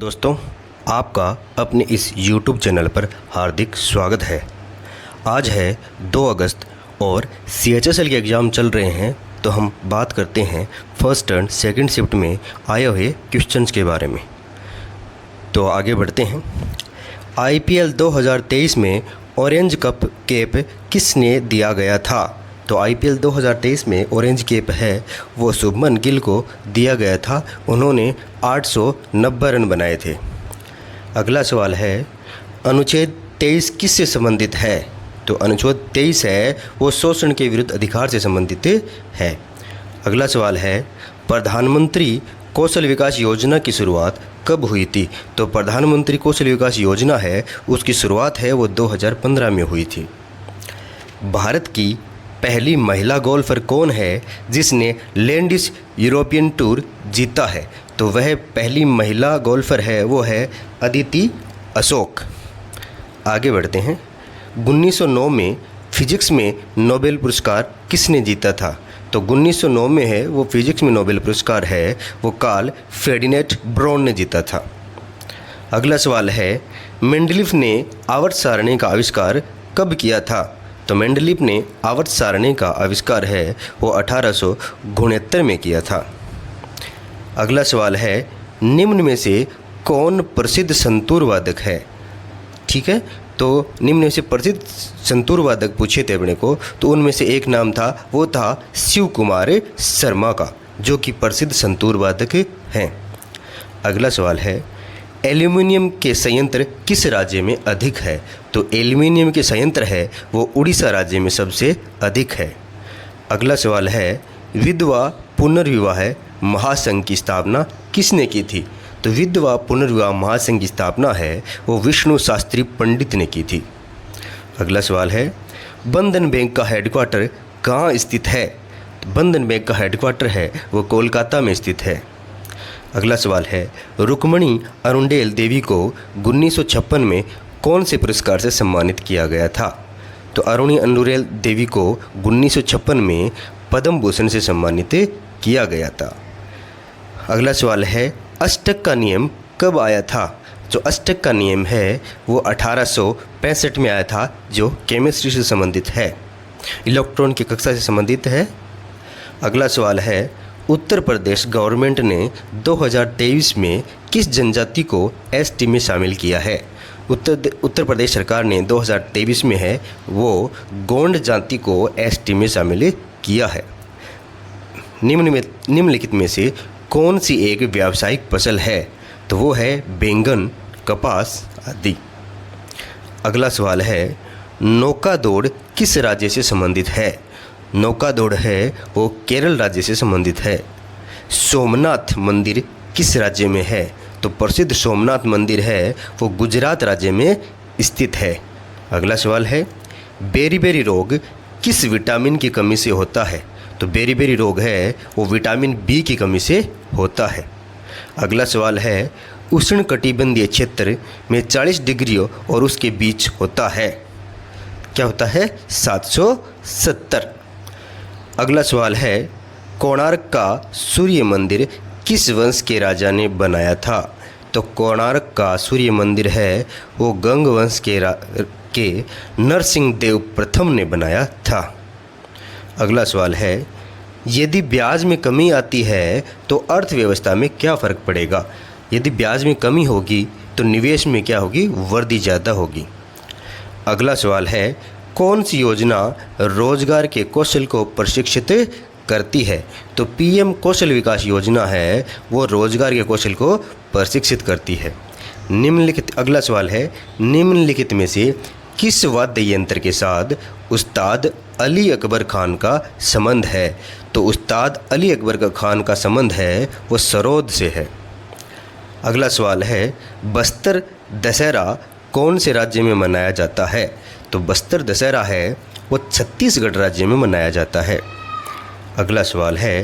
दोस्तों, आपका अपने इस YouTube चैनल पर हार्दिक स्वागत है। आज है 2 अगस्त और CHSL के एग्ज़ाम चल रहे हैं, तो हम बात करते हैं फर्स्ट एंड सेकंड शिफ्ट में आए हुए क्वेश्चंस के बारे में। तो आगे बढ़ते हैं। IPL 2023 में ऑरेंज कप कैप किसने दिया गया था? तो IPL 2023 में ऑरेंज कैप है वो शुभमन गिल को दिया गया था। उन्होंने 890 रन बनाए थे। अगला सवाल है, अनुच्छेद 23 किससे संबंधित है? तो अनुच्छेद 23 है वो शोषण के विरुद्ध अधिकार से संबंधित है। अगला सवाल है, प्रधानमंत्री कौशल विकास योजना की शुरुआत कब हुई थी? तो प्रधानमंत्री कौशल विकास योजना है उसकी शुरुआत है वो 2015 में हुई थी। भारत की पहली महिला गोल्फर कौन है जिसने लेडीज यूरोपियन टूर जीता है? तो वह पहली महिला गोल्फर है वो है अदिति अशोक। आगे बढ़ते हैं। 1909 में फिजिक्स में नोबेल पुरस्कार किसने जीता था? तो 1909 में है वो फिजिक्स में नोबेल पुरस्कार है वो कार्ल फेर्डिनेंट ब्रोन ने जीता था। अगला सवाल है, मेंडलीफ ने आवर्त सारणी का आविष्कार कब किया था? तो मेंडलीफ ने आवर्त सारणी का आविष्कार है वो 1869 में किया था। अगला सवाल है, निम्न में से कौन प्रसिद्ध संतूर वादक है? ठीक है, तो निम्न में से प्रसिद्ध संतूर वादक पूछे थे अपने को, तो उनमें से एक नाम था वो था शिव कुमार शर्मा का, जो कि प्रसिद्ध संतूर वादक हैं। अगला सवाल है, एल्यूमिनियम के संयंत्र किस राज्य में अधिक है? तो एल्यूमिनियम के संयंत्र है वो उड़ीसा राज्य में सबसे अधिक है। अगला सवाल है, विधवा पुनर्विवाह महासंघ की स्थापना किसने की थी? तो विधवा पुनर्विवाह महासंघ की स्थापना है वो विष्णु शास्त्री पंडित ने की थी। अगला सवाल है, बंधन बैंक का हेडक्वार्टर कहाँ स्थित है? तो बंधन बैंक का हेडक्वार्टर है वो कोलकाता में स्थित है। अगला सवाल है, रुक्मणी अरुंडेल देवी को 1956 में कौन से पुरस्कार से सम्मानित किया गया था? तो अरुणी अरुंडेल देवी को 1956 में पद्म भूषण से सम्मानित किया गया था। अगला सवाल है, अष्टक का नियम कब आया था? जो अष्टक का नियम है वो 1865 में आया था, जो केमिस्ट्री से संबंधित है, इलेक्ट्रॉन की कक्षा से संबंधित है। अगला सवाल है, उत्तर प्रदेश गवर्नमेंट ने 2023 में किस जनजाति को ST में शामिल किया है? उत्तर प्रदेश सरकार ने 2023 में है वो गोंड जाति को ST में शामिल किया है। निम्नलिखित में से कौन सी एक व्यावसायिक फसल है? तो वो है बैंगन, कपास आदि। अगला सवाल है, नौका दौड़ किस राज्य से संबंधित है? नौका दौड़ है वो केरल राज्य से संबंधित है। सोमनाथ मंदिर किस राज्य में है? तो प्रसिद्ध सोमनाथ मंदिर है वो गुजरात राज्य में स्थित है। अगला सवाल है, बेरी रोग किस विटामिन की कमी से होता है? तो बेरी रोग है वो विटामिन B की कमी से होता है। अगला सवाल है, उष्णकटिबंधीय क्षेत्र में 40 डिग्री और उसके बीच होता है, क्या होता है? 770। अगला सवाल है, कोणार्क का सूर्य मंदिर किस वंश के राजा ने बनाया था? तो कोणार्क का सूर्य मंदिर है वो गंग वंश के नरसिंह देव प्रथम ने बनाया था। अगला सवाल है, यदि ब्याज में कमी आती है तो अर्थव्यवस्था में क्या फ़र्क पड़ेगा? यदि ब्याज में कमी होगी तो निवेश में क्या होगी? वृद्धि ज़्यादा होगी। अगला सवाल है, कौन सी योजना रोजगार के कौशल को प्रशिक्षित करती है? तो PM कौशल विकास योजना है वो रोजगार के कौशल को प्रशिक्षित करती है। अगला सवाल है, निम्नलिखित में से किस वाद्य यंत्र के साथ उस्ताद अली अकबर खान का संबंध है? तो उस्ताद अली अकबर खान का संबंध है वो सरोद से है। अगला सवाल है, बस्तर दशहरा कौन से राज्य में मनाया जाता है? तो बस्तर दशहरा है वो छत्तीसगढ़ राज्य में मनाया जाता है। अगला सवाल है,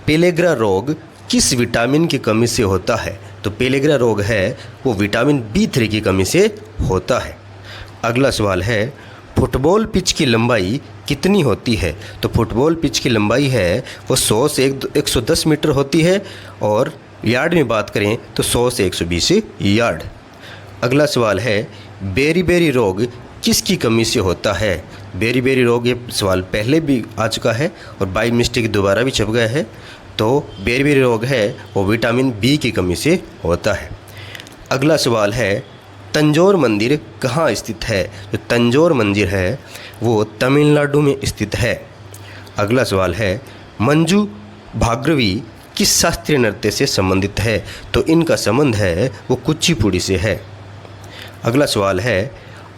पेलेग्रा रोग किस विटामिन की कमी से होता है? तो पेलेग्रा रोग है वो विटामिन B3 की कमी से होता है। अगला सवाल है, फुटबॉल पिच की लंबाई कितनी होती है? तो फुटबॉल पिच की लंबाई है वो 100 से 110 मीटर होती है और यार्ड में बात करें तो 100 से 120 यार्ड। अगला सवाल है बेरी रोग किसकी कमी से होता है। बेरी रोग, ये सवाल पहले भी आ चुका है और बाई मिस्टेक दोबारा भी छप गया है। तो बेरी रोग है वो विटामिन बी की कमी से होता है। अगला सवाल है तंजौर मंदिर कहाँ स्थित है। जो तंजौर मंदिर है वो तमिलनाडु में स्थित है। अगला सवाल है मंजू भार्गवी किस शास्त्रीय नृत्य से संबंधित है। तो इनका संबंध है वो कुचिपुड़ी से है। अगला सवाल है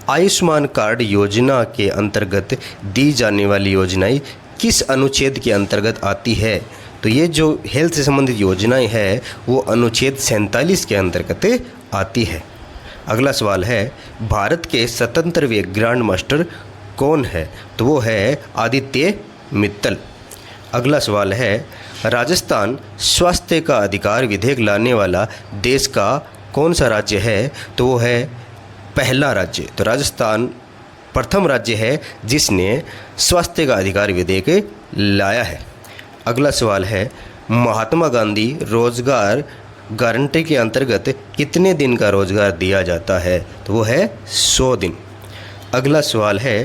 आयुष्मान कार्ड योजना के अंतर्गत दी जाने वाली योजनाएं किस अनुच्छेद के अंतर्गत आती है। तो ये जो हेल्थ से संबंधित योजनाएं हैं वो अनुच्छेद 47 के अंतर्गत आती है। अगला सवाल है भारत के स्वतंत्रवीय ग्रैंड मास्टर कौन है। तो वो है आदित्य मित्तल। अगला सवाल है राजस्थान स्वास्थ्य का अधिकार विधेयक लाने वाला देश का कौन सा राज्य है। तो वो है पहला राज्य। तो राजस्थान प्रथम राज्य है जिसने स्वास्थ्य का अधिकार विधेयक लाया है। अगला सवाल है महात्मा गांधी रोजगार गारंटी के अंतर्गत कितने दिन का रोजगार दिया जाता है। तो वो है 100 दिन। अगला सवाल है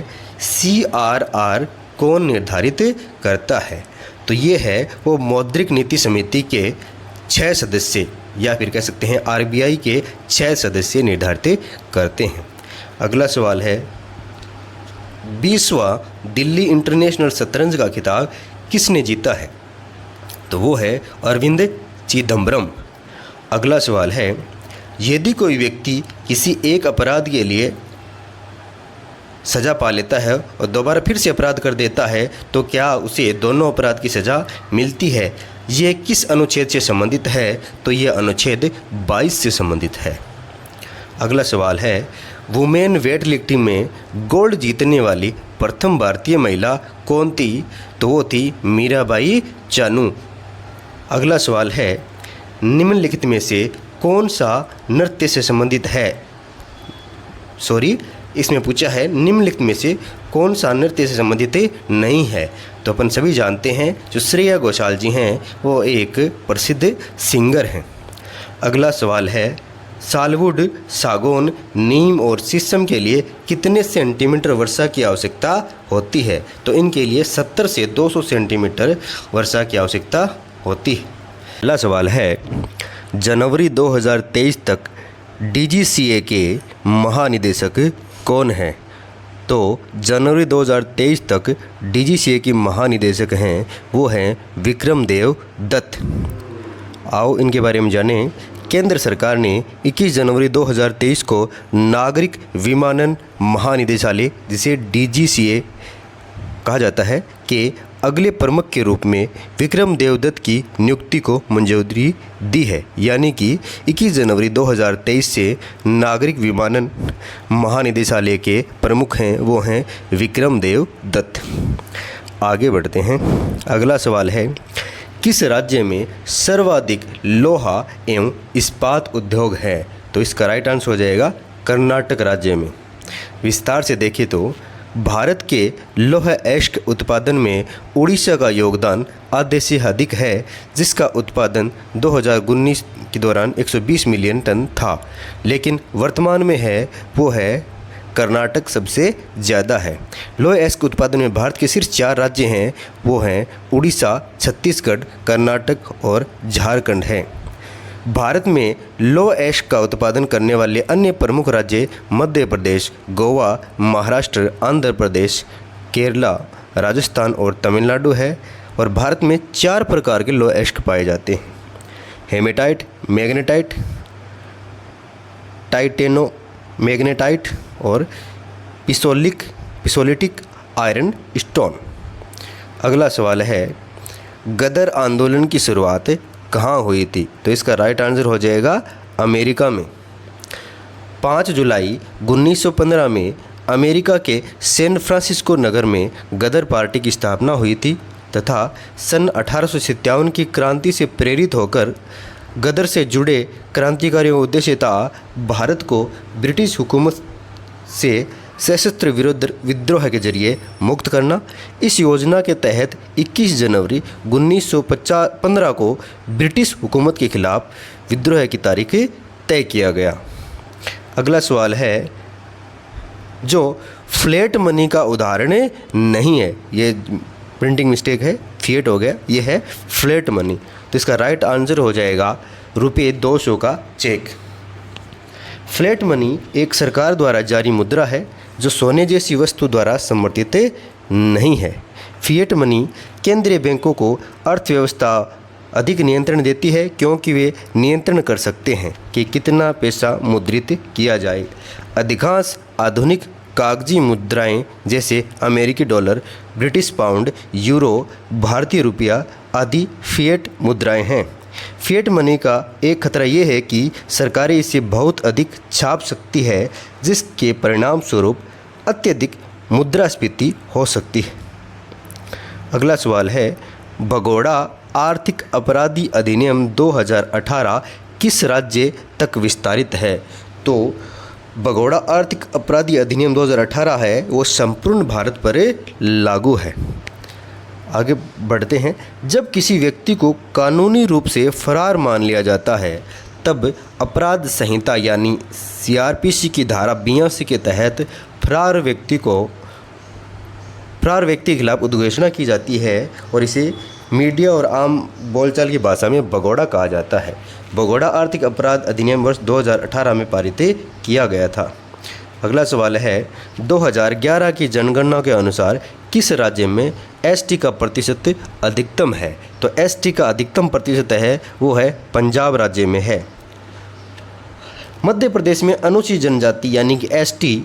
CRR कौन निर्धारित करता है। तो ये है वो मौद्रिक नीति समिति के 6 सदस्य या फिर कह सकते हैं RBI के 6 सदस्य निर्धारित करते हैं। अगला सवाल है 20वां दिल्ली इंटरनेशनल शतरंज का खिताब किसने जीता है। तो वो है अरविंद चिदम्बरम। अगला सवाल है यदि कोई व्यक्ति किसी एक अपराध के लिए सज़ा पा लेता है और दोबारा फिर से अपराध कर देता है तो क्या उसे दोनों अपराध की सज़ा मिलती है। ये किस अनुच्छेद से संबंधित है। तो ये अनुच्छेद 22 से संबंधित है। अगला सवाल है वुमेन वेट लिफ्टिंग में गोल्ड जीतने वाली प्रथम भारतीय महिला कौन थी। तो वो थी मीराबाई चानू। अगला सवाल है निम्नलिखित में से कौन सा नृत्य से संबंधित है। इसमें पूछा है निम्नलिखित में से कौन सा नृत्य से संबंधित नहीं है। तो अपन सभी जानते हैं जो श्रेया घोषाल जी हैं वो एक प्रसिद्ध सिंगर हैं। अगला सवाल है सालवुड, सागौन, नीम और शीशम के लिए कितने सेंटीमीटर वर्षा की आवश्यकता होती है। तो इनके लिए 70 से 200 सेंटीमीटर वर्षा की आवश्यकता होती है। अगला सवाल है जनवरी 2023 तक DGCA के महानिदेशक कौन है। तो जनवरी 2023 तक DGCA की महानिदेशक हैं वो हैं विक्रमदेव दत्त। आओ इनके बारे में जानें। केंद्र सरकार ने 21 जनवरी 2023 को नागरिक विमानन महानिदेशालय जिसे DGCA कहा जाता है के अगले प्रमुख के रूप में विक्रम देवदत्त की नियुक्ति को मंजूरी दी है। यानी कि 21 जनवरी 2023 से नागरिक विमानन महानिदेशालय के प्रमुख हैं वो हैं विक्रम देवदत्त। आगे बढ़ते हैं। अगला सवाल है किस राज्य में सर्वाधिक लोहा एवं इस्पात उद्योग है। तो इसका राइट आंसर हो जाएगा कर्नाटक राज्य में। विस्तार से देखें तो भारत के लौह अयस्क उत्पादन में उड़ीसा का योगदान आधे से अधिक है जिसका उत्पादन 2019 के दौरान 120 मिलियन टन था, लेकिन वर्तमान में वो है कर्नाटक सबसे ज़्यादा है। लौह अयस्क उत्पादन में भारत के सिर्फ 4 राज्य हैं वो हैं उड़ीसा, छत्तीसगढ़, कर्नाटक और झारखंड हैं। भारत में लौह अयस्क का उत्पादन करने वाले अन्य प्रमुख राज्य मध्य प्रदेश, गोवा, महाराष्ट्र, आंध्र प्रदेश, केरला, राजस्थान और तमिलनाडु है। और भारत में 4 प्रकार के लौह अयस्क पाए जाते हैं। हेमेटाइट, मैग्नेटाइट, टाइटेनो मैग्नेटाइट और पिसोलिटिक आयरन स्टोन। अगला सवाल है गदर आंदोलन की शुरुआत कहाँ हुई थी। तो इसका राइट आंसर हो जाएगा अमेरिका में। 5 जुलाई 1915 में अमेरिका के सैन फ्रांसिस्को नगर में गदर पार्टी की स्थापना हुई थी तथा सन 1857 की क्रांति से प्रेरित होकर गदर से जुड़े क्रांतिकारियों का उद्देश्य था भारत को ब्रिटिश हुकूमत से सशस्त्र विरुद्ध विद्रोह के जरिए मुक्त करना। इस योजना के तहत 21 जनवरी 1915 को ब्रिटिश हुकूमत के खिलाफ विद्रोह की तारीख तय किया गया। अगला सवाल है, जो फ्लैट मनी का उदाहरण नहीं है, ये प्रिंटिंग मिस्टेक है, फिएट हो गया, ये है फ्लैट मनी। तो इसका राइट आंसर हो जाएगा रुपये 200 का चेक। फ्लैट मनी एक सरकार द्वारा जारी मुद्रा है जो सोने जैसी वस्तु द्वारा समर्थित नहीं है। फिएट मनी केंद्रीय बैंकों को अर्थव्यवस्था अधिक नियंत्रण देती है, क्योंकि वे नियंत्रण कर सकते हैं कि कितना पैसा मुद्रित किया जाए। अधिकांश आधुनिक कागजी मुद्राएं जैसे अमेरिकी डॉलर, ब्रिटिश पाउंड, यूरो, भारतीय रुपया आदि फिएट मुद्राएं हैं। फिएट मनी का एक खतरा ये है कि सरकारें इसे बहुत अधिक छाप सकती है, जिसके परिणाम स्वरूप अत्यधिक मुद्रास्फीति हो सकती है। अगला सवाल है, भगोड़ा आर्थिक अपराधी अधिनियम 2018 किस राज्य तक विस्तारित है? तो भगोड़ा आर्थिक अपराधी अधिनियम 2018 है वो संपूर्ण भारत पर लागू है। आगे बढ़ते हैं। जब किसी व्यक्ति को कानूनी रूप से फरार मान लिया जाता है, तब अपराध संहिता यानी सीआरपीसी की धारा 82 के तहत फरार व्यक्ति के खिलाफ उद्घोषणा की जाती है और इसे मीडिया और आम बोलचाल की भाषा में भगोड़ा कहा जाता है। भगोड़ा आर्थिक अपराध अधिनियम वर्ष 2018 में पारित किया गया था। अगला सवाल है, 2011 की जनगणना के अनुसार किस राज्य में एसटी का प्रतिशत अधिकतम है? तो एसटी का अधिकतम प्रतिशत है वो है पंजाब राज्य में है। मध्य प्रदेश में अनुसूचित जनजाति यानी कि एसटी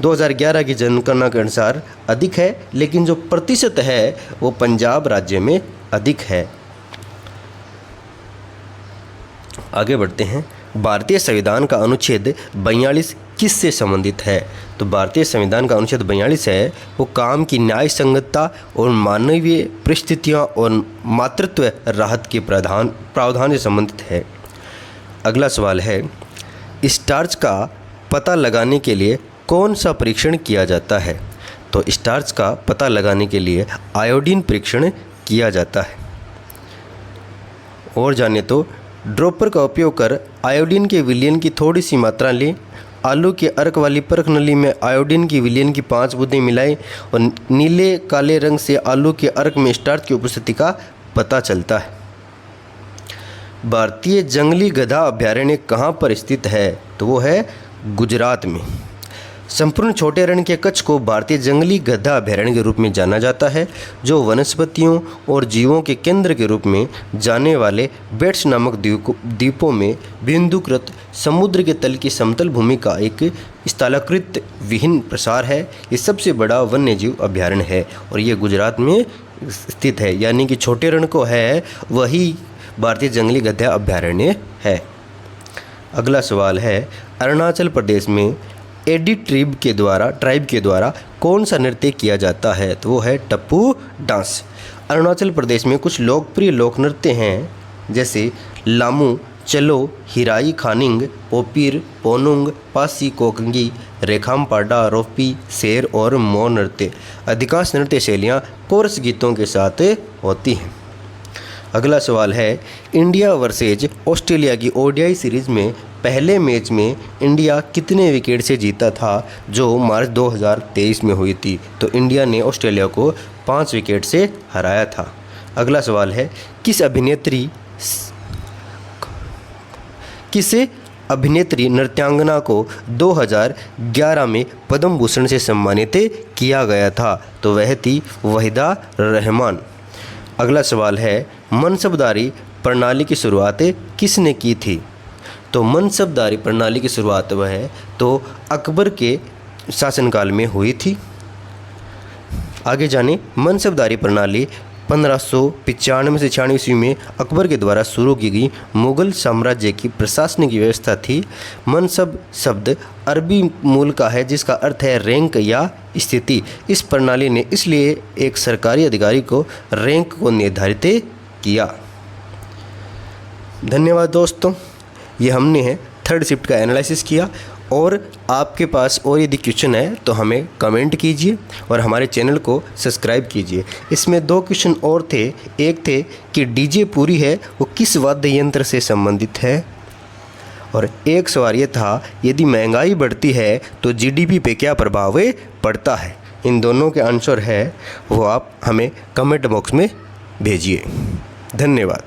2011 की जनगणना के अनुसार अधिक है, लेकिन जो प्रतिशत है वो पंजाब राज्य में अधिक है। आगे बढ़ते हैं। भारतीय संविधान का अनुच्छेद 42 किससे संबंधित है? तो भारतीय संविधान का अनुच्छेद 42 है वो काम की न्याय संगतता और मानवीय परिस्थितियाँ और मातृत्व राहत के प्रावधान से संबंधित है। अगला सवाल है, स्टार्च का पता लगाने के लिए कौन सा परीक्षण किया जाता है? तो स्टार्च का पता लगाने के लिए आयोडीन परीक्षण किया जाता है। और जाने तो ड्रॉपर का उपयोग कर आयोडीन के विलयन की थोड़ी सी मात्रा लें। आलू के अर्क वाली परख नली में आयोडीन की विलयन की 5 बूंदें मिलाएं और नीले काले रंग से आलू के अर्क में स्टार्च की उपस्थिति का पता चलता है। भारतीय जंगली गधा अभयारण्य कहाँ पर स्थित है? तो वो है गुजरात में। संपूर्ण छोटे रण के कच्छ को भारतीय जंगली गधा अभयारण्य के रूप में जाना जाता है, जो वनस्पतियों और जीवों के केंद्र के रूप में जाने वाले बेट्स नामक द्वीपों में बिंदुकृत समुद्र के तल की समतल भूमि का एक स्थलाकृत विहीन प्रसार है। ये सबसे बड़ा वन्यजीव अभयारण्य है और ये गुजरात में स्थित है, यानी कि छोटे रण को है वही भारतीय जंगली गधा अभयारण्य है। अगला सवाल है, अरुणाचल प्रदेश में एडी ट्राइब के द्वारा कौन सा नृत्य किया जाता है? तो वो है टप्पू डांस। अरुणाचल प्रदेश में कुछ लोकप्रिय लोक नृत्य हैं, जैसे लामू, चलो, हिराई खानिंग, पोपीर, पोनुंग, पासी कोकंगी, रेखामपाडा, रोपी, शेर और मो नृत्य। अधिकांश नृत्य शैलियाँ कोरस गीतों के साथ होती हैं। अगला सवाल है, इंडिया वर्सेज ऑस्ट्रेलिया की ओडीआई सीरीज़ में पहले मैच में इंडिया कितने विकेट से जीता था, जो मार्च 2023 में हुई थी? तो इंडिया ने ऑस्ट्रेलिया को 5 विकेट से हराया था। अगला सवाल है, किस अभिनेत्री नृत्यांगना को 2011 में पद्म भूषण से सम्मानित किया गया था? तो वह थी वहीदा रहमान। अगला सवाल है, मनसबदारी प्रणाली की शुरुआत किसने की थी? तो मनसबदारी प्रणाली की शुरुआत वह है तो अकबर के शासनकाल में हुई थी। आगे जाने, मनसबदारी प्रणाली 1595 से 96 ईस्वी में अकबर के द्वारा शुरू की गई मुगल साम्राज्य की प्रशासनिक व्यवस्था थी। मनसब शब्द अरबी मूल का है, जिसका अर्थ है रैंक या स्थिति। इस प्रणाली ने इसलिए एक सरकारी अधिकारी को रैंक को निर्धारित किया। धन्यवाद दोस्तों, ये हमने है थर्ड शिफ्ट का एनालिसिस किया और आपके पास और यदि क्वेश्चन है तो हमें कमेंट कीजिए और हमारे चैनल को सब्सक्राइब कीजिए। इसमें 2 क्वेश्चन और थे। एक थे कि डीजे पूरी है वो किस वाद्य यंत्र से संबंधित है, और एक सवाल ये था यदि महंगाई बढ़ती है तो जीडीपी पे क्या प्रभाव पड़ता है। इन दोनों के आंसर है वो आप हमें कमेंट बॉक्स में भेजिए। धन्यवाद।